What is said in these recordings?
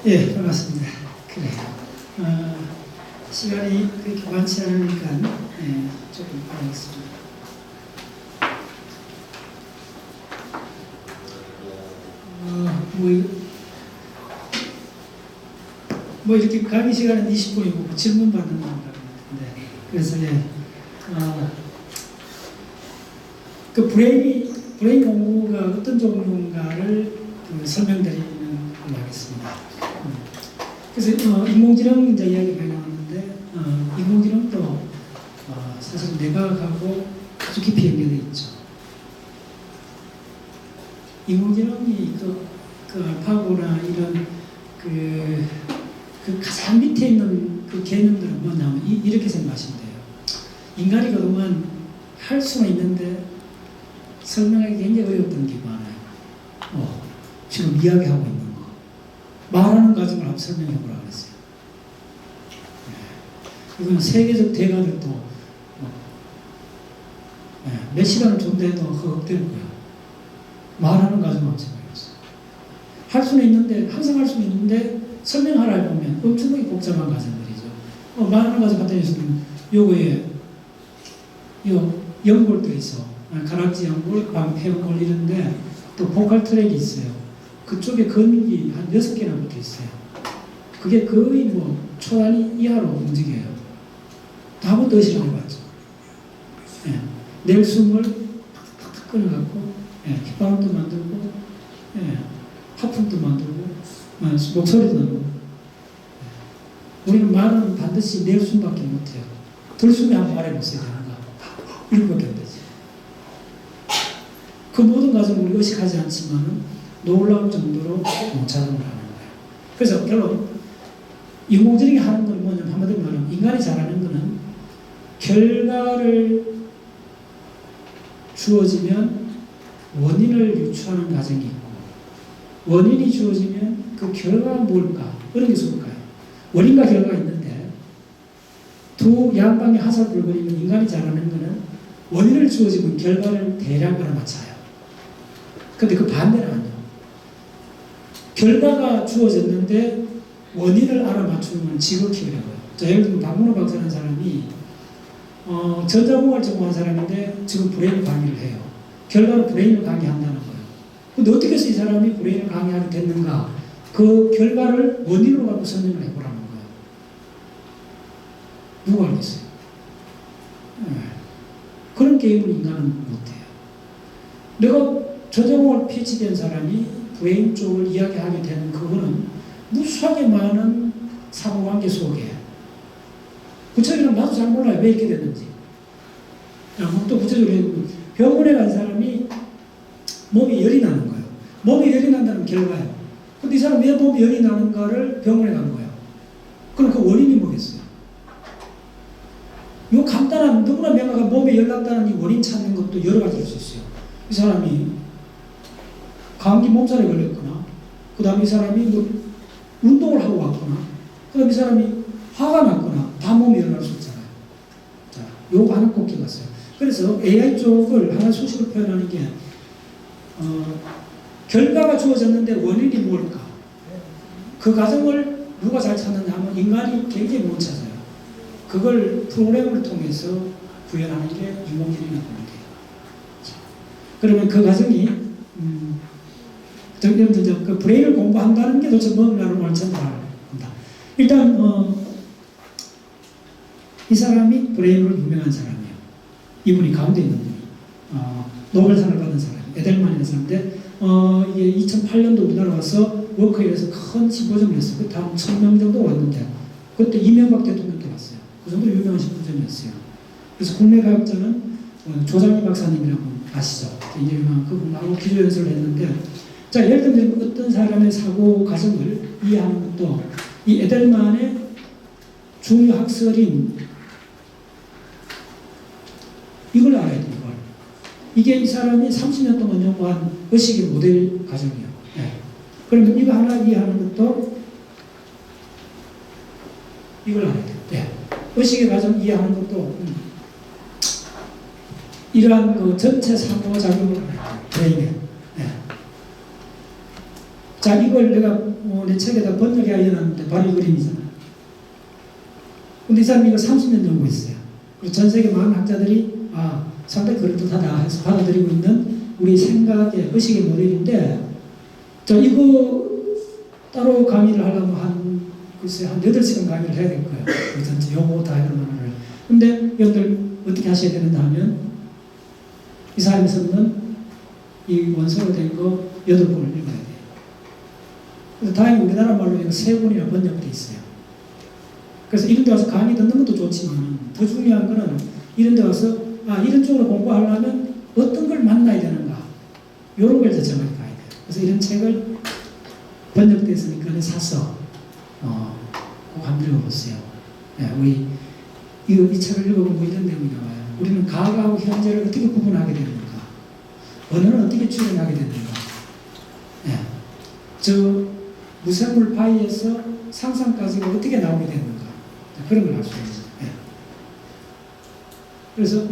예, 반갑습니다. 그래. 시간이 그렇게 많지 않으니까, 예, 조금 하겠습니다. 뭐 이렇게 강의 시간은 20분이고 질문 받는 건가 같은데, 그래서 예, 그 브레인 공부가 어떤 종류인가를 설명드리는 걸로 하겠습니다. 그래서 인공지능 이제 이야기 많이 나왔는데, 인공지능도 사실 내각하고 아주 깊이 연결되어 있죠. 인공지능이 그 알파고나 이런 그 가장 밑에 있는 그 개념들은 뭐냐면 이렇게 생각하시면 돼요. 인간이 그동안 할 수는 있는데 설명하기 굉장히 어려웠던 게 많아요. 지금 이야기하고 있는 거. 말하는 과정을 한번 설명해 보라고 그랬어요. 이건 세계적 대가들도 몇 시간을 존재해도 허걱될 거예요. 말하는 과정을 한번 설명했어요. 할 수는 있는데, 항상 할 수는 있는데 설명하라 보면 엄청나게 복잡한 과정들이죠. 말하는 과정 같은 경우는 요거에 연골도 있어. 가락지 연골, 광폐 연골 이런데 또 보컬 트랙이 있어요. 그쪽에 근육이 한 6개나 붙어 있어요. 그게 거의 뭐 초단위 이하로 움직여요. 한 번도 의식을 해봤죠. 예. 낼 숨을 탁탁탁 끊어갖고, 예. 휘파람도 만들고, 예. 하품도 만들고, 목소리도 나고. 예. 우리는 말은 반드시 낼 숨밖에 못해요. 들 숨에 한번 말해보세요. 이렇게밖에 안 되지. 그 모든 과정을 우리 의식하지 않지만은 놀라운 정도로 자동을 하는 거예요. 그래서 결론, 인공지능이 하는 건 뭐냐면, 한마디로 말하면 인간이 잘하는 거는 결과를 주어지면 원인을 유추하는 과정이 있고, 원인이 주어지면 그 결과가 뭘까? 어느 게 좋을까요? 원인과 결과가 있는데 두 양방에 화살 불거리면 인간이 잘하는 거는 원인을 주어지면 결과를 대략 알아맞혀요. 근데 그 반대는 아니에요. 결과가 주어졌는데 원인을 알아맞추는 건 지극히 어려워요. 예를 들면 박문호 박사라는 사람이 전자공학을 전공한 사람인데 지금 브레인 강의를 해요. 결과로 브레인을 강의한다는 거예요. 근데 어떻게 해서 이 사람이 브레인을 강의하게 됐는가? 그 결과를 원인으로 갖고 설명을 해보라는 거예요. 누가 알겠어요? 네. 그런 게임을 인간은 못해요. 내가 전자공학을 PhD한 사람이 브레인 쪽을 이야기하게 되는 그거는 무수하게 많은 사고관계 속에, 구체적으로 나도 잘 몰라요. 왜 이렇게 됐는지. 또 구체적으로 병원에 간 사람이 몸이 열이 나는 거예요. 몸이 열이 난다는 결과예요. 근데 이 사람 왜 몸이 열이 나는가를 병원에 간 거예요. 그럼 그 원인이 뭐겠어요? 이 간단한, 너무나 명확한 몸에 열 났다는 이 원인 찾는 것도 여러 가지일 수 있어요. 이 사람이 감기 몸살에 걸렸거나, 그 다음에 이 사람이 뭐 운동을 하고 왔거나, 그 다음에 이 사람이 화가 났거나, 다 몸이 열날 수 있잖아요. 자, 요거 하나 꼭 기억하세요. 그래서 AI 쪽을 하나 수식으로 표현하는 게, 결과가 주어졌는데 원인이 뭘까? 그 과정을 누가 잘 찾느냐 하면 인간이 굉장히 못 찾아요. 그걸 프로그램을 통해서 구현하는 게 인공지능이라고 보면 돼요. 그러면 그 과정이, 그 브레인을 공부한다는 게 도대체 뭐냐를 완전 알아야 합니다. 일단, 이 사람이 브레인으로 유명한 사람이에요. 이분이 가운데 있는 분이. 노벨상을 받은 사람, 에델만이라는 사람인데, 이게 2008년도 우리나라 와서 워크힐에서 큰 심포지엄을 했어요. 그때 한 1000명 정도 왔는데, 그때 이명박 대통령도 왔어요. 그 정도로 유명한 심포지엄이었어요. 그래서 국내 과학자는 조장희 박사님이라고 아시죠? 굉장히 유명한 그분하고 기조연설을 했는데, 자, 예를 들면 어떤 사람의 사고 과정을 이해하는 것도 이 에델만의 중요 학설인 이걸 알아야 돼요. 이걸. 이게 이 사람이 30년 동안 연구한 의식의 모델 과정이에요. 네. 그러면 이거 하나 이해하는 것도 이걸 알아야 돼요. 네. 의식의 과정 이해하는 것도 이러한 그 전체 상호작용을 알아야 돼요. 브레인에. 네. 자, 이걸 내가 내 책에다 번역해 놨는데 바로 이 그림이잖아요. 근데 이 사람이 이거 30년 연구했어요. 그리고 전 세계 많은 학자들이 상당히 그럴듯하다 해서 받아들이고 있는 우리 생각의 의식의 모델인데, 자, 이거 따로 강의를 하려면 글쎄 한 8시간 강의를 해야 될 거예요. 전체 용어 다이어그램을. 근데 여러분들 어떻게 하셔야 되는가 하면 이 사람이 썼는 이 원서로 된 거 8권을 읽어야 돼요. 그래서 다행히 우리나라 말로 이거 3권이나 번역돼 있어요. 그래서 이런 데 와서 강의 듣는 것도 좋지만 더 중요한 거는 이런 데 와서 이런 쪽으로 공부하려면 어떤 걸 만나야 되는가, 이런 걸 이제 정확히 가야 돼요. 그래서 이런 책을 번역됐으니까 사서 꼭 한번 읽어보세요. 네, 우리 이 책을 읽어보면 이런 내용이 나와요. 우리는 과거하고 현재를 어떻게 구분하게 되는가, 언어는 어떻게 추론하게 되는가, 네, 저 무생물 파이에서 상상까지가 어떻게 나오게 되는가, 그런 걸 알 수 있어요. 네. 그래서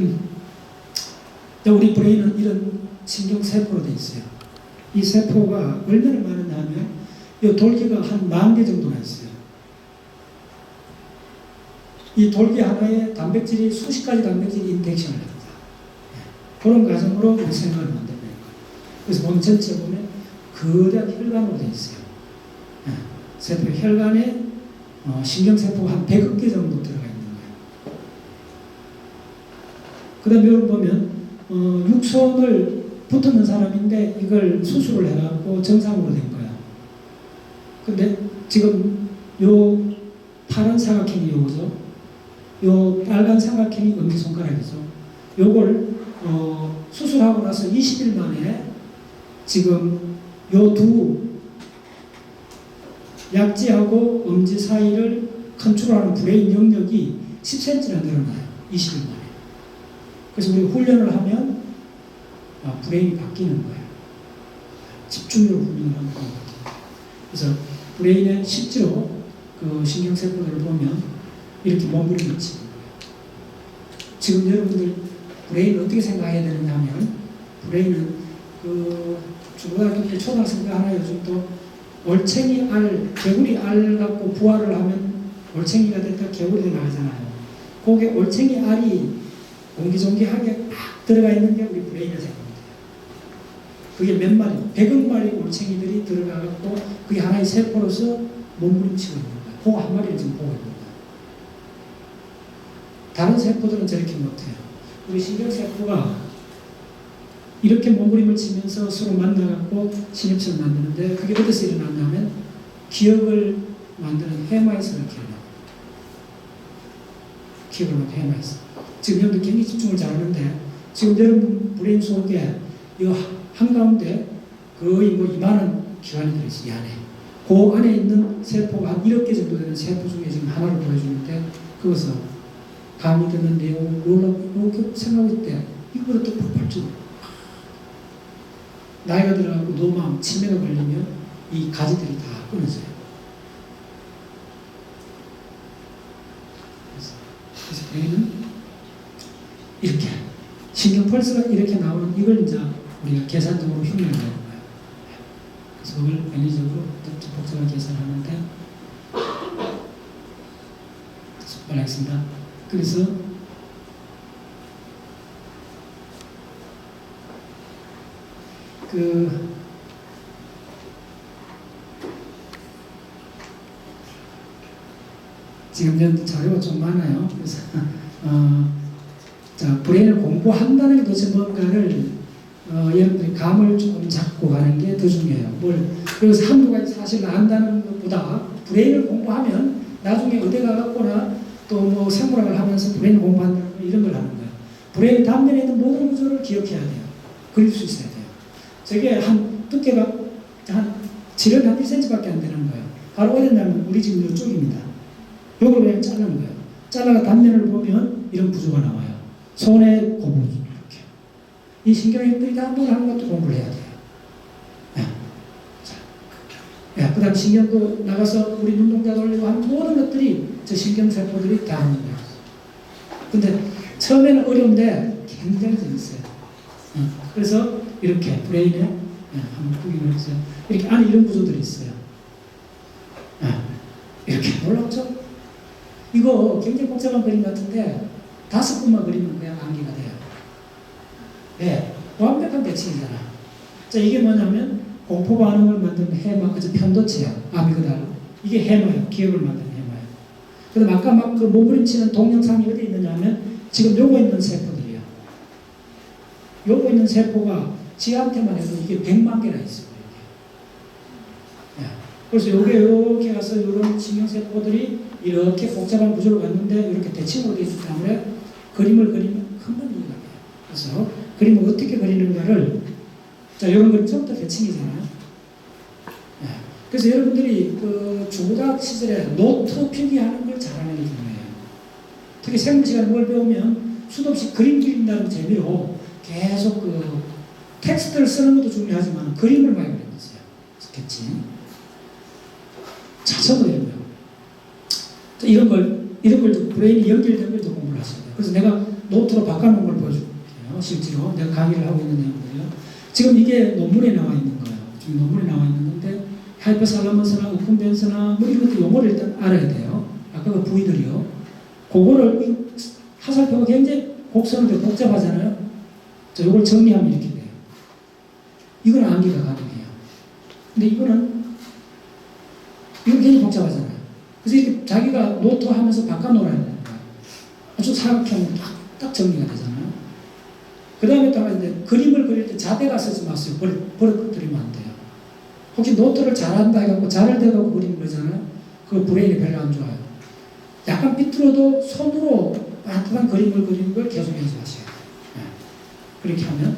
우리 브레인은 이런 신경세포로 되어 있어요. 이 세포가 얼마나 많은가 하면 이 돌기가 한 10,000개 정도나 있어요. 이 돌기 하나에 단백질이 수십 가지 단백질이 인텍션을 합니다. 그런 과정으로 우리 생각을 만들어낸 거예요. 그래서 몸 전체 보면 거대한 혈관으로 되어 있어요. 세포 혈관에 신경세포가 한 100억 개 정도 들어가 있는 거예요. 그 다음에 여기 보면 육손을 붙었는 사람인데 이걸 수술을 해갖고 정상으로 된 거예요. 근데 지금 요 파란 사각형이 요거죠. 요 빨간 사각형이 엄지손가락이죠. 요걸 수술하고 나서 20일 만에 지금 요 두 약지하고 엄지 사이를 컨트롤하는 브레인 영역이 10cm나 늘어나요. 20일 만에. 그래서 우리 훈련을 하면 브레인이 바뀌는 거예요. 집중력 훈련을 하는 거예요. 그래서 브레인의 실제로 그 신경세포들을 보면 이렇게 몸부림을 치는 거예요. 지금 여러분들 브레인을 어떻게 생각해야 되느냐 하면, 브레인은 그 중고등학교 때 초등학생 때 하나 요즘 또 올챙이 알, 개구리 알 갖고 부화를 하면 올챙이가 됐다 개구리가 나가잖아요. 거기에 올챙이 알이 옹기종기하게 막 들어가 있는 게 우리 브레인의 생각입니다. 그게 몇 마리, 100억 마리 올챙이들이 들어가갖고 그게 하나의 세포로서 몸부림치고 있는 거예요. 그거 한 마리를 지금 보고 있는 거예요. 다른 세포들은 저렇게 못해요. 우리 신경세포가 이렇게 몸부림을 치면서 서로 만나갖고 신엽체를 만드는데, 그게 어디서 일어나냐면 기억을 만드는 헤마에서 이렇게 일어나요. 기억을 만드는 헤마에서. 지금 여러분들 굉장히 집중을 잘하는데, 지금 여러분 브레인 속에 이 한가운데 거의 이만한 기관이 들어있어요. 이 안에. 그 안에 있는 세포가 한 1억 개 정도 되는 세포 중에 지금 하나를 보여주는데, 그것을 강의 듣는 내용을 이렇게 생각할 때 이거를 또 폭발적으로 나이가 들어가고 노마음, 치매가 걸리면 이 가지들이 다 끊어져요. 그래서 브레인은 이렇게 신경 펄스가 이렇게 나오는 이걸 이제 우리가 계산적으로 흉내를 내는 거예요. 그래서 그걸 변이적으로 복잡하게 계산하는데, 말하겠습니다. 그래서 지금 전 자료가 좀 많아요. 그래서 자, 브레인을 공부한다는 게 도대체 뭔가를 여러분들이 감을 조금 잡고 가는 게 더 중요해요. 그래서 한두 가지 사실 안다는 것보다 브레인을 공부하면 나중에 어디 가갖거나 또 뭐 생물학을 하면서 브레인을 공부한다는 거, 이런 걸 하는 거예요. 브레인 단면에 있는 모든 구조를 기억해야 돼요. 그릴 수 있어야 돼요. 저게 한 두께가 한 질은 한 1cm밖에 안 되는 거예요. 바로 어디냐면 우리 지금 이쪽입니다. 이걸 그냥 자르는 거예요. 잘라가 단면을 보면 이런 구조가 나와요. 손의 고무 이렇게. 이 신경들이 다 한번 하는 것도 공부를 해야 돼요. 네. 자, 네. 그다음 신경도 나가서 우리 눈동자 돌리고 하는 모든 것들이 저 신경세포들이 다 하는 거예요. 근데 처음에는 어려운데 굉장히 재밌어요. 그래서 이렇게 브레인에 한번 구경을 해주세요. 이렇게 안에 이런 구조들이 있어요. 이렇게 놀랍죠? 이거 굉장히 복잡한 그림 같은데 5분만 그리면 그냥 암기가 돼요. 네, 완벽한 대칭이잖아. 자, 이게 뭐냐면 공포 반응을 만드는 해마, 편도체야. 아미그달라. 이게 해마예요. 기억을 만드는 해마예요. 그다음 아까 막 그 몸부림치는 동영상이 어디 있느냐면 지금 요거 있는 세포들이에요. 요거 있는 세포가 지한테만 해도 이게 100만 개나 있어요. 네. 그래서 요게 이렇게 가서 이런 신경세포들이 이렇게 복잡한 구조를 갖는데 이렇게 대칭으로 되어 있기 때문에 그림을 그리면 금방 이해가 돼요. 그래서 그림을 어떻게 그리는가를, 자, 이런 그림 처음부터 대칭이잖아요. 네. 그래서 여러분들이 그 중고등학교 시절에 노트 필기하는 걸 잘하는 게 중요해요. 특히 생물 시간에 뭘 배우면 수도 없이 그림 그린다는 재미로 계속 그 텍스트를 쓰는 것도 중요하지만 그림을 많이 그렸어요. 스케치. 자서도 이런 거요. 이런 걸 브레인이 연결된 걸 더 공부를 하셔야 돼요. 그래서 내가 노트로 바꿔놓은 걸 보여줄게요. 실제로 내가 강의를 하고 있는 내용들이요. 지금 이게 논문에 나와 있는 거예요. 지금 논문에 나와 있는 건데 하이퍼살라머스나 우픈벤스나 뭐 이런 것도 용어를 일단 알아야 돼요. 아까 그 부위들이요. 그거를 하살표가 굉장히 곡선으로 복잡하잖아요. 자, 이걸 정리하면 이렇게 돼요. 이건 암기가 가능해요. 근데 이건 굉장히 복잡하잖아요. 그래서 이렇게 자기가 노트 하면서 바꿔놓으라는 거예요. 아주 사각형으로 딱 정리가 되잖아요. 그 다음에 또 이제 그림을 그릴 때 자대가 쓰지 마세요. 버릇들이면 안 돼요. 혹시 노트를 잘한다 해갖고 잘을 대갖고 그리는 거잖아요. 그 브레인이 별로 안 좋아요. 약간 삐뚤어도 손으로 반듯한 그림을 그리는 걸 계속 연습하셔야 돼요. 네. 그렇게 하면,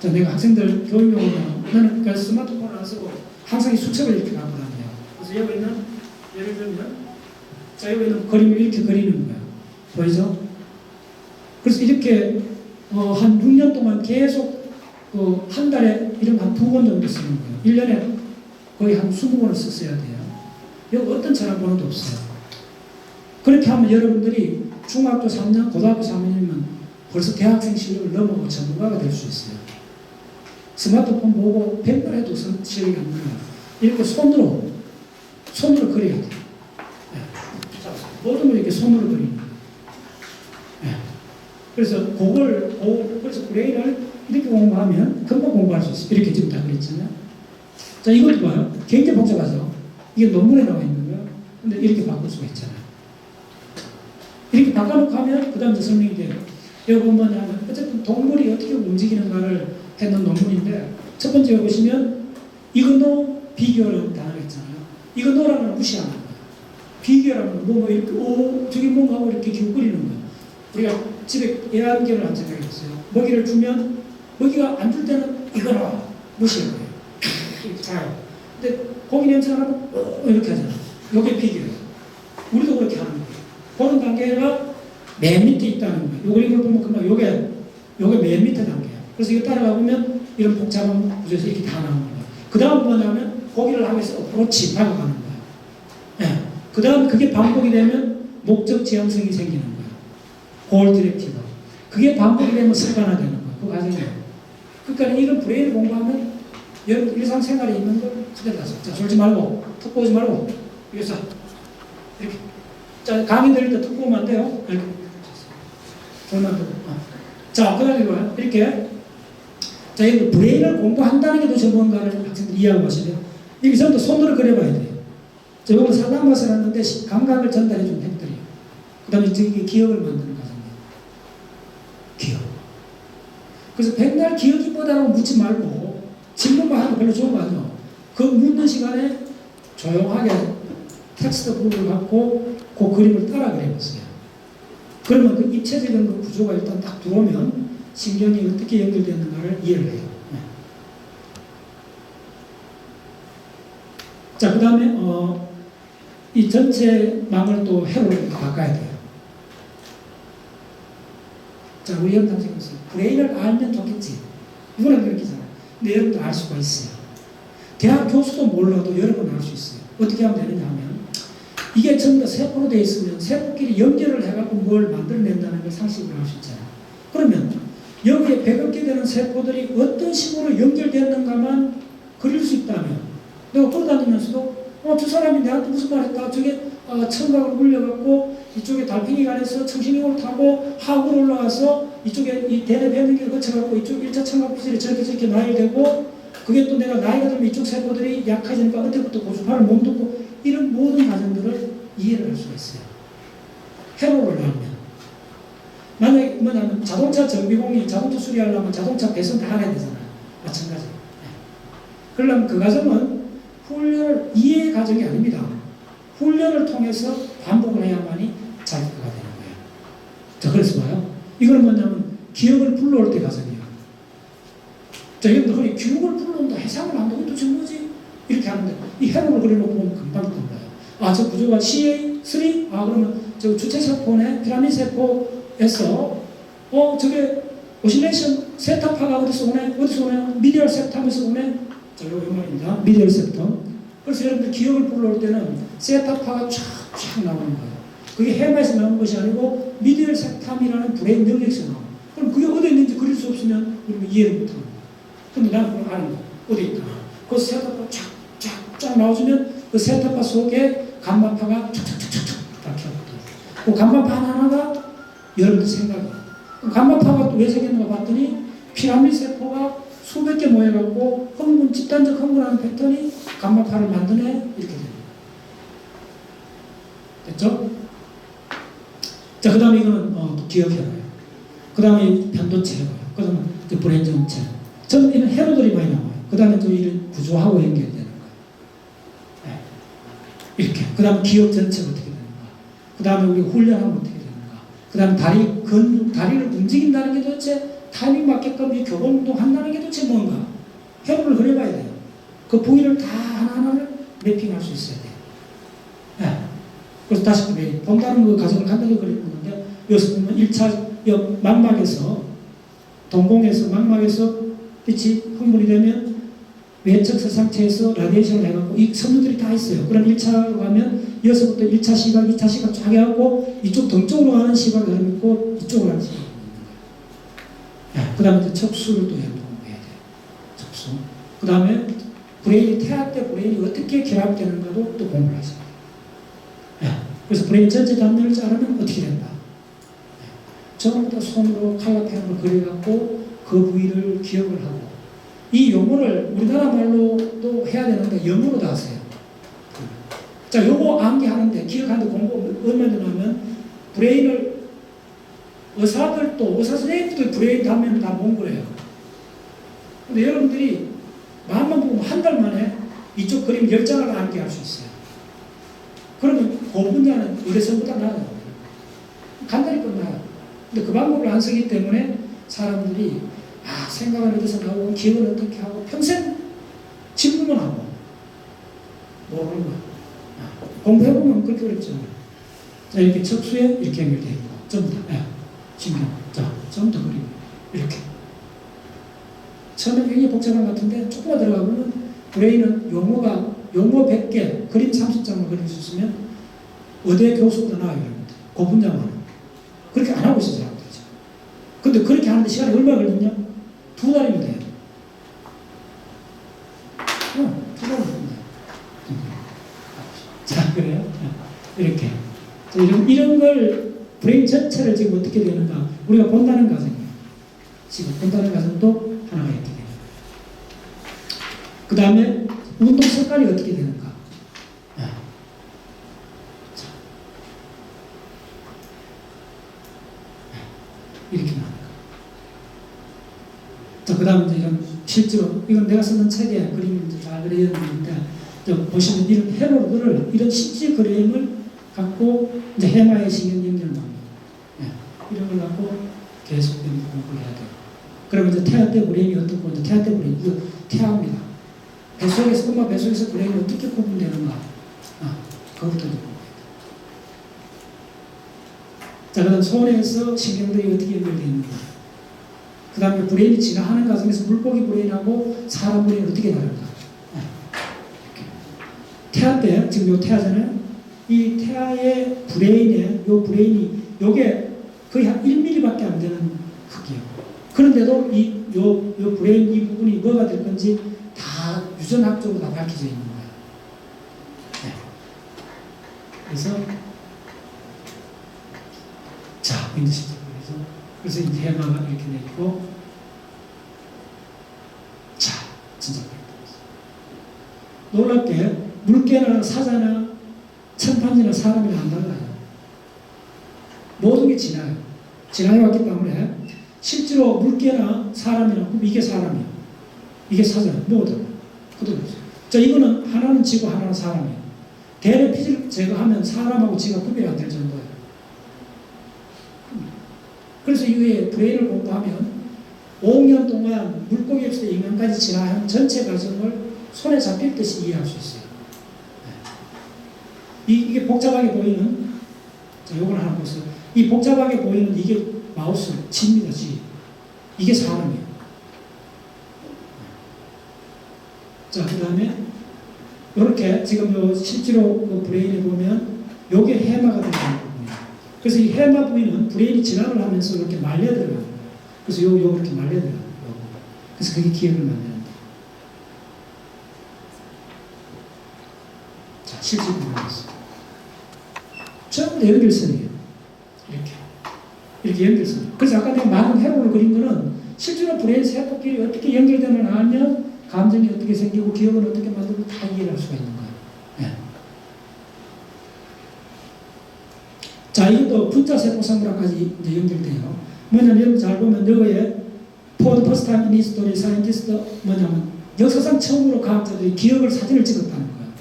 자, 내가 학생들 교육용으로 나는 그러니까 스마트폰을 안 쓰고 항상 이 수첩을 이렇게 갖고 다녀요. 그래서 여기 있는, 예를 들면, 자, 여기 있는 그림을 이렇게 그리는 거예요. 보이죠? 그래서 이렇게 한 6년 동안 계속 한 달에 이런 한 2번 정도 쓰는 거예요. 1년에 거의 한 20번을 썼어야 돼요. 여기 어떤 전화번호도 없어요. 그렇게 하면 여러분들이 중학교 3년, 고등학교 3년이면 벌써 대학생 실력을 넘어가고 전문가가 될 수 있어요. 스마트폰 보고 100번 해도 실력이 안 나요. 이렇게 손으로 그려야 돼요. 네. 모든 걸 이렇게 손으로 그리는 거예요. 네. 그래서 그래서 브레인을 이렇게 공부하면 금방 공부할 수 있어요. 이렇게 지금 다 그랬잖아요. 자, 이것도 봐요. 굉장히 복잡하죠. 이게 논문에 나와 있는 거예요. 근데 이렇게 바꿀 수가 있잖아요. 이렇게 바꿔놓고 하면 그 다음 이제 설명이 돼요. 여기 보면 어쨌든 동물이 어떻게 움직이는가를 했는 논문인데 첫 번째 여기 보시면 이거노 비교라는 단어가 있잖아요. 이거노라는 무시하는 거예요. 비교라는 뭐 이렇게 저기 뭔가 하고 이렇게 기웃거리는 거예요. 우리가 집에 애완견을 한 생각이 있어요. 먹이를 주면 먹이가 안 줄 때는 이거노 무시하는 거예요. 자요. 근데 고기 냄새 나면 이렇게 하잖아요. 요게 비교예요. 우리도 그렇게 하는 거예요. 보는 단계가 맨 밑에 있다는 거예요. 요걸 이걸 보면 금방 요게 맨 밑에 단계예요. 그래서 이거 따라가 보면 이런 복잡한 구조에서 이렇게 다 나오는 거예요. 그 다음 뭐냐면 고기를 하면서 어프로치 다가가는 거예요. 네. 그 다음 그게 반복이 되면 목적 지향성이 생기는 거예요. 골 디렉티브. 그게 반복이 되면 습관화되는 거예요. 그 과정이에요. 그러니까 이런 브레인을 공부하면 여러분 일상생활에 있는 걸 그대로 하세요. 자, 졸지 말고, 턱 보지 말고, 여기서 이렇게. 자, 강의 들을 때 턱 보면 안 돼요. 이렇게. 졸면 안 되고. 자, 그 다음에 뭐야? 이렇게. 자, 이 브레인을 공부한다는 게 도대체 뭔가를 학생들이 이해하고 가셔야 돼요. 여기서부터 손으로 그려봐야 돼요. 자, 이거는 살라머스를 하는데 감각을 전달해주는 핵들이에요. 그 다음에 이게 기억을 만드는 과정이에요. 기억. 그래서 백날 기억이 뭐다라고 묻지 말고 질문만 하는 거 별로 좋은 거 아니에요. 그 묻는 시간에 조용하게 텍스트 부분을 갖고 그 그림을 따라 그려봤어요. 그러면 그 입체적인 그 구조가 일단 딱 들어오면 신경이 어떻게 연결되는가를 이해를 해요. 네. 자, 그 다음에 이 전체 망을 또 회로로 이렇게 바꿔야 돼요. 자, 우리 연탐생에서 브레인을 알면 좋겠지. 이거는 그렇게잖아요. 근데 여러분도 알 수가 있어요. 대학 교수도 몰라도 여러분 알 수 있어요. 어떻게 하면 되느냐 하면 이게 전부 다 세포로 되어 있으면 세포끼리 연결을 해갖고 뭘 만들어낸다는 걸 상식으로 알 수 있잖아요. 그러면 여기에 100억 개 되는 세포들이 어떤 식으로 연결되었는가만 그릴 수 있다면, 내가 돌아다니면서도 저 사람이 내한테 무슨 말 했다. 저게 청각을 물려갖고 이쪽에 달팽이가 안에서 청신경을 타고 하구로 올라가서 이쪽에 이 대뇌 변경기를 거쳐갖고 이쪽 1차 청각기질이 저렇게 나열되고, 그게 또 내가 나이가 들면 이쪽 세포들이 약해지니까 그때부터 고주파를 몸듣고, 이런 모든 과정들을 이해를 할 수가 있어요. 회로를 하면. 만약에 뭐냐면 자동차 정비공이 자동차 수리하려면 자동차 배선 다 알아야 되잖아요. 마찬가지로. 그러려면 그 과정은 훈련을, 이해 과정이 아닙니다. 훈련을 통해서 반복을 해야만이 자기가 되는 거예요. 자, 그래서 봐요. 이거는 뭐냐면 기억을 불러올 때 과정이에요. 자, 여러분들 기억을 불러온다, 해상을 한다, 이게 도대체 뭐지? 이렇게 하는데 이 회로를 그려놓고 보면 금방 떠올라요. 저 구조가 CA3? 그러면 저 주체세포네, 피라미드 세포에서 저게 오실레이션 세타파가 어디서 오네? 미디얼 septam에서 오네? 자, 요거 말입니다. 미디얼 septum. 그래서 여러분들 기억을 불러올 때는 세타파가 쫙쫙 나오는 거예요. 그게 해마에서 나온 것이 아니고 미디얼 septam이라는 브레인 능력에서 나와요. 그럼 그게 어디 있는지 그릴 수 없으면 우리가 이해를 못하는 거예요. 근데 나는 그걸 아는 거예요. 어디 있다. 그 세타파가 쫙쫙쫙 나와주면 그 세타파 속에 감마파가 쫙쫙쫙쫙 박혀있거든요. 그 감마파 하나하나가 여러분들 생각이에요. 감마파가 또 왜 생겼는가 봤더니 피라미드 세포가 수백 개 모여갖고 집단적 흥분하는 패턴이 감마파를 만드네, 이렇게 됩니다. 됐죠? 자, 그 다음에 이거는 기억해놔요. 그 다음에 편도체 해봐요. 그 다음에 브레인 전체. 저는 이런 회로들이 많이 나와요. 그 다음에 또 이런 구조하고 연결되는 거예요. 네. 이렇게. 그 다음에 기억 전체가 어떻게 되는가. 그 다음에 우리 훈련하면 어떻게 되는가. 그 다음에 다리를 움직인다는 게 도대체 타이밍 맞게끔 이 교본 운동 한다는 게 도대체 뭔가. 회로를 그려봐야 돼요. 그 부위를 다 하나하나를 매핑할 수 있어야 돼요. 네. 그래서 다시 본다는 그 과정을 간단히 그려보는데, 여기서 보면 1차 망막에서, 동공에서 망막에서 빛이 흥분이 되면 외척 세상체에서 라디에이션을 해갖고 이 섬유들이 다 있어요. 그럼 1차로 가면 여기서부터 1차 시각, 2차 시각 쫙 해갖고 이쪽 동쪽으로 가는 시각이 있고 이쪽으로 가는 시각이 있는 거예요. 그 다음에 척수를 또 연구해야 돼요. 척수. 그 다음에 브레인이 태아 때 브레인이 어떻게 결합되는가도 또 공부를 하셔야 돼요. 그래서 브레인 전체 단면을 자르면 어떻게 된다. 전부 다 손으로 칼라펜으로 그려갖고 그 부위를 기억을 하고, 이 용어를 우리나라 말로도 해야 되는데 영어로 다 하세요. 자, 요거 암기하는데, 기억하는데 공부 얼마나 되냐면, 브레인을 의사들도, 의사 선생님도 브레인 단면을 다 몽골해요. 근데 여러분들이 마음만 보면 한 달 만에 이쪽 그림 10장을 암기할 수 있어요. 그러면 그 분야는 의대생보다 나아요. 간단히 끝나요. 근데 그 방법을 안 쓰기 때문에 사람들이 생각은 어디서 나오고 기억은 어떻게 하고 평생 질문만 하고 모르는 거야. 공부해보면 그렇게 어렵잖아요. 자, 이렇게 척수에 이렇게 연결되어 있고 전부 다 신경. 자, 전부 다 그리고 이렇게. 처음에 굉장히 복잡한 것 같은데 조금만 들어가 보면 브레인은 용어 100개, 그림 30장을 그릴 수 있으면 의대 교수보다 나아요. 여러분들. 그 분야만. 그렇게 안 하고 있어요, 사람들이. 근데 그렇게 하는데 시간이 얼마 걸리냐? 2달이면 돼요. 2달이면 돼요. 자, 그래요? 이렇게. 자, 이런 걸, 브레인 전체를 지금 어떻게 되는가, 우리가 본다는 과정이에요. 지금 본다는 과정도 하나가 있게 돼요. 그 다음에 운동 습관이 어떻게 되는가. 이렇게 나옵니다. 자, 그 다음에 이런 실제로, 이건 내가 쓰는 책에 그림을 잘 그려있는데, 보시면 이런 회로들을, 이런 실제 그림을 갖고 이제 해마의 신경 연결을 합니다. 이런 걸 갖고 계속 공부를 해야 돼요. 그러면 이제 태아 때 브레인이 어떻고, 이제 태아 때 브레인, 이거 태아입니다. 뱃속에서, 엄마 뱃속에서 브레인이 어떻게 구분되는가. 그것부터 이제 공부해야 돼요. 자, 그 다음 손에서 신경들이 어떻게 연결되어 있는가. 그 다음에 브레인이 진화하는 과정에서 물고기 브레인하고 사람 브레인이 어떻게 다른가. 태아 때, 지금 요 태아잖아요. 이 태아의 브레인에, 요 브레인이, 요게 거의 한 1mm밖에 안 되는 크기예요. 그런데도 요 브레인 이 부분이 뭐가 될 건지 다 유전학적으로 다 밝혀져 있는 거예요. 네. 그래서 자, 윈드시트. 그래서 이제 해마가 이렇게 돼 있고, 자, 진짜 놀랍게 물개나 사자나 침판지나 사람이나 안 달라요. 모든 게 지나요. 지나해 왔기 때문에 실제로 물개나 사람이나 이게 사람이에요. 이게 사자예요. 뭐가 달라요? 그대로 있어요. 자, 이거는 하나는 지구 하나는 사람이에요. 대뇌 피질 제거하면 사람하고 지가 구별이 안 될 정도예요. 그래서 이후에 브레인을 공부하면 5년 동안 물고기 없을 때 인간까지 진화한 전체 과정을 손에 잡힐 듯이 이해할 수 있어요. 이게 복잡하게 보이는, 자, 요걸 하나 보세요. 이 복잡하게 보이는 이게 마우스, 쥐입니다, 쥐. 이게 사람이에요. 자, 그 다음에, 이렇게 지금 요 실제로 그 브레인에 보면, 요게 해마가 들어가는 부분이에요. 그래서 이 해마 부위는 브레인이 진화를 하면서 이렇게 말려 들어가는 거예요. 그래서 요 이렇게 말려 들어가는 거예요. 그래서 그게 기억을 만드는 거예요. 자, 실제 부분이었어요. 전부 다 연결선이에요. 이렇게 연결선. 그래서 아까 내가 많은 회로를 그린 거는 실제로 브레인 세포끼리 어떻게 연결되면 알면 감정이 어떻게 생기고 기억을 어떻게 만들고 다 이해를 할 수가 있는 거예요. 네. 자, 이것도 분자 세포 상부랑까지 이제 연결돼요. 뭐냐면 여러분 잘 보면 여기에 For the first time in history, scientists 뭐냐면 역사상 처음으로 과학자들이 기억을 사진을 찍었다는 거예요.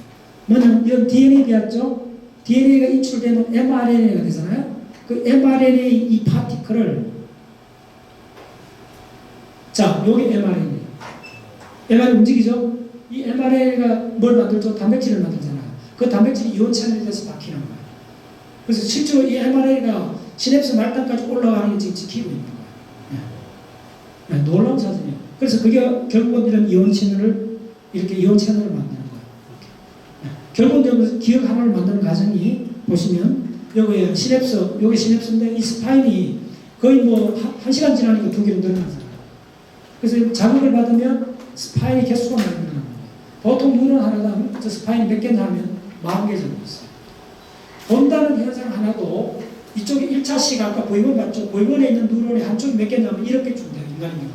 뭐냐면 여기 DNA 배웠죠? DNA가 인출되면 mRNA가 되잖아요. 그 mRNA 이 파티클을, 자, 여기 mRNA. mRNA 움직이죠? 이 mRNA가 뭘 만들죠? 단백질을 만들잖아요. 그 단백질이 이온 채널이 돼서 박히는 거예요. 그래서 실제로 이 mRNA가 시냅스 말단까지 올라가는 게 지금 지키고 있는 거예요. 네. 네, 놀라운 사진이에요. 그래서 그게 결국은 이런 이온 채널을, 이렇게 이온 채널을 만드는 거예요. 결국은 기억 하나를 만드는 과정이 보시면 여기에 시냅스, 여기 시냅스인데 이 스파인이 거의 뭐 1시간 지나니까 2개로 늘어나잖아요. 그래서 자극을 받으면 스파인이 개수가 많이 늘어납니다. 보통 뉴런 하나당 저 스파인이 몇 개나 하면 40개 정도 있어요. 본다는 현상 하나도 이쪽에 1차씩 아까 보이번 봤죠? 보이번에 있는 뉴런이 한쪽이 몇 개 나면 1억 개쯤 돼요. 인간의 경우에.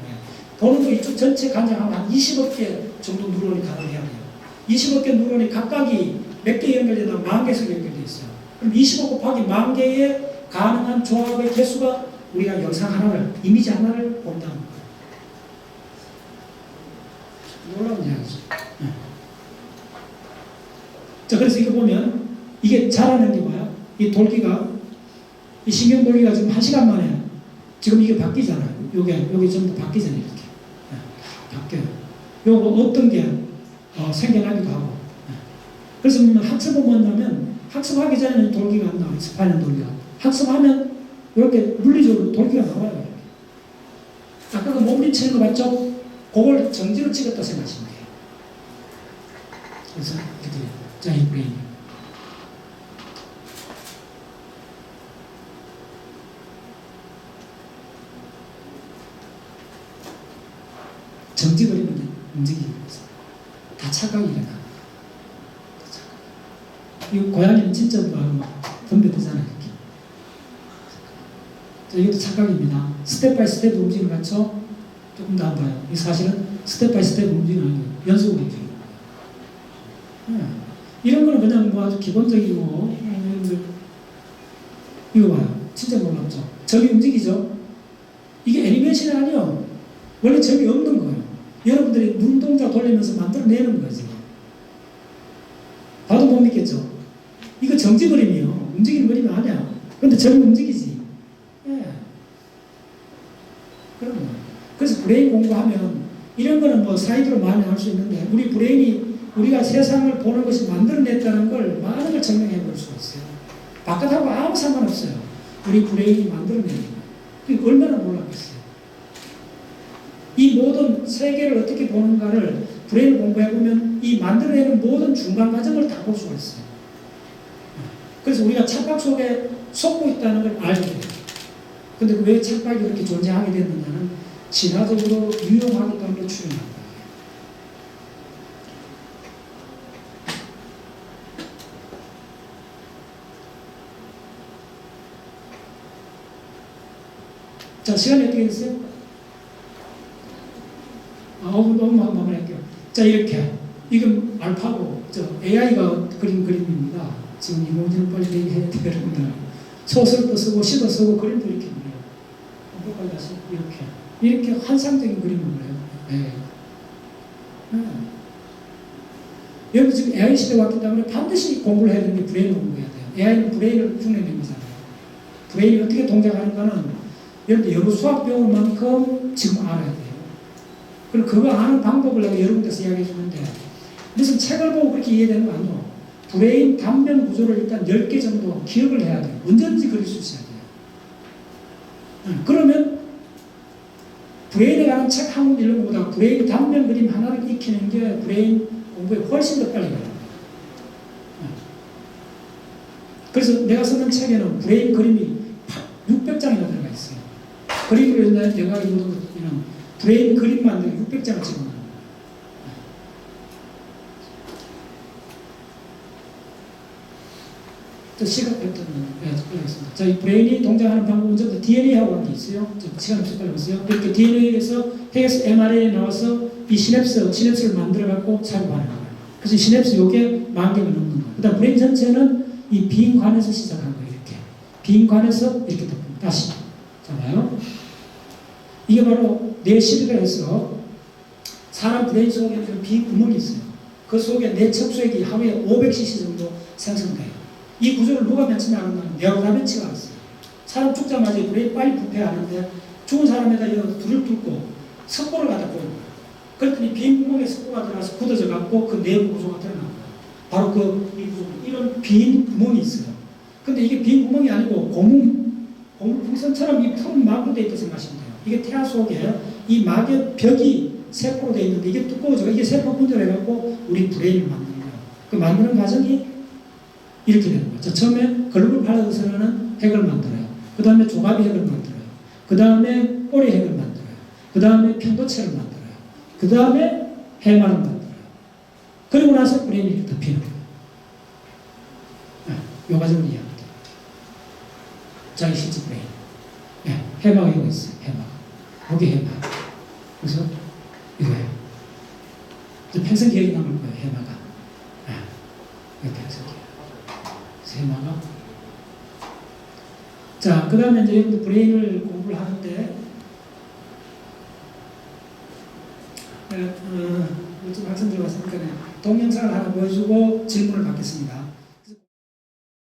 보는 거 이쪽 전체 간장하면 한 20억 개 정도 뉴런이 가동해야 돼요. 20억 개 뉴런이 각각이 몇 개 연결되다 10,000개씩 연결되어 있어요. 그럼 25 곱하기 10,000개의 가능한 조합의 개수가 우리가 영상 하나를, 이미지 하나를 본다는 거예요. 놀라운 이야기죠. 네. 자, 그래서 이거 보면 이게 자라는 게 뭐야? 이 돌기가, 이 신경돌기가 지금 1시간 만에 지금 이게 바뀌잖아요. 요게 전부 바뀌잖아요. 이렇게. 네. 바뀌어요. 요거 어떤 게 생겨나기도 하고. 네. 그래서 학습은 뭐냐면 학습하기 전에는 돌기가 안 나와요. 스파이널 돌기가. 학습하면 이렇게 물리적으로 돌기가 나와요. 아까 그 몸부림치는 거 맞죠? 그걸 정지로 찍었다 생각하시면 돼요. 그래서 이렇게 돼요. 자, 이 브레인. 정지버리면 움직이기 위해서. 다 착각이 일어나. 이 고양이는 진짜 막 덤벼들잖아요. 이렇게. 이것도 착각입니다. 스텝 바이 스텝 움직임을 갖춰 조금 더 안 봐요. 이 사실은 스텝 바이 스텝 움직임이 아니에요. 연속 움직임. 네. 이런 거는 그냥 뭐 아주 기본적이고, 이거 봐요. 진짜 놀랍죠? 점이 움직이죠? 이게 애니메이션이 아니에요. 원래 점이 없는 거예요. 여러분들이 눈동자 돌리면서 만들어내는 거예요, 지금. 봐도 못 믿겠죠? 이거 정지 그림이에요. 움직이는 그림이 아니야. 근데 점이 움직이지. 예. 그런 거예요. 그래서 브레인 공부하면 이런 거는 뭐 사이드로 많이 할 수 있는데 우리 브레인이 우리가 세상을 보는 것이 만들어냈다는 걸 많은 걸 증명해 볼 수가 있어요. 바깥하고 아무 상관없어요. 우리 브레인이 만들어내는 거예요. 그게 얼마나 놀랍겠어요. 이 모든 세계를 어떻게 보는가를 브레인을 공부해보면 이 만들어내는 모든 중간 과정을 다 볼 수가 있어요. 그래서 우리가 착각 속에 속고 있다는 걸 알게 돼요. 근데 왜 착각이 그렇게 존재하게 됐느냐는 진화적으로 유용하기 때문에 출현한다. 자, 시간이 어떻게 됐어요? 너무 마무리할게요. 자, 이렇게. 이건 알파고, AI가 그린 그림입니다. 지금 이 문제는 빨리 얘기해야 돼요, 여러분들. 소설도 쓰고, 시도 쓰고, 그림도 이렇게 그려요. 한번 다시 이렇게 환상적인 그림을 그려요. 네. 네. 여러분 지금 AI 시대가 왔기 때문에 반드시 공부를 해야 되는 게 브레인을 공부해야 돼요. AI는 브레인을 흉내낸 거잖아요. 브레인이 어떻게 동작하는가는 여러분들 여러 수학 배운 만큼 지금 알아야 돼요. 그리고 그거 아는 방법을 내가 여러 군데서 이야기해 주는데 무슨 책을 보고 그렇게 이해되는 거 아니에요. 브레인 단면 구조를 일단 10개 정도 기억을 해야 돼요. 언제든지 그릴 수 있어야 돼요. 그러면 브레인에 관한 책 한 권 읽는 것보다 브레인 단면 그림 하나를 익히는 게 브레인 공부에 훨씬 더 빨리 가요. 그래서 내가 쓰는 책에는 브레인 그림이 600장이나 들어가 있어요. 그림으로 내가 이거는 브레인 그림 만들기 600장을 찍어놓은 거예요. 시각 패턴을 빼겠습니다. 자, 이 브레인이 동작하는 방법은 전부 DNA하고 관계 있어요. 시간 없이 빨리 보세요. 이렇게 DNA에서 해서 mRNA 나와서 이 시냅스를 만들어갖고 작용하는 거예요. 그래서 시냅스 요게 10,000개가 넘는 거예요. 그 다음 브레인 전체는 이 빈관에서 시작한 거예요. 이렇게. 빈관에서 이렇게 덮습니다. 다시. 자, 봐요. 이게 바로 뇌실이라 해서 사람 브레인 속에 빈 구멍이 있어요. 그 속에 뇌척수액이 하루에 500cc 정도 생성돼요. 이 구조를 누가 맨 처음에 알았냐면 네오다빈치가 알았어요. 사람 죽자마자 브레인 빨리 부패하는데 죽은 사람에다 이런 불을 뚫고 석고를 갖다 뿌린 거예요. 그랬더니 빈 구멍에 석고가 들어가서 굳어져 갖고 그 내부 구조가 드러난 거예요. 바로 이 구조, 이런 빈 구멍이 있어요. 근데 이게 빈 구멍이 아니고 고무 풍선처럼 이 푸른 막으로 되어 있다고 생각하시면 돼요. 이게 태아 속에 이 막의 벽이 세포로 되어 있는데 이게 두꺼워져. 이게 세포 분열해갖고 우리 브레인을 만드는 거예요. 그 만드는 과정이 이렇게 되는 거죠. 처음에 글로벌 파라도스라는 핵을 만들어요. 그 다음에 조갑이 핵을 만들어요. 그 다음에 꼬리 핵을 만들어요. 그 다음에 편도체를 만들어요. 그 다음에 해마를 만들어요. 그리고 나서 브레인이 이렇게 덮이는 거예요. 이 과정을 이해합니다. 자, 이 실제 브레인. 해마가 이거 있어요. 해마가. 여기 해마. 그래서 이거예요. 평생 기억이 남을 거예요. 해마가. 이거 평생 기억. 해마가. 자, 그 다음에 이제 여러분들 브레인을 공부를 하는데, 좀 학생들 왔으니까 동영상을 하나 보여주고 질문을 받겠습니다.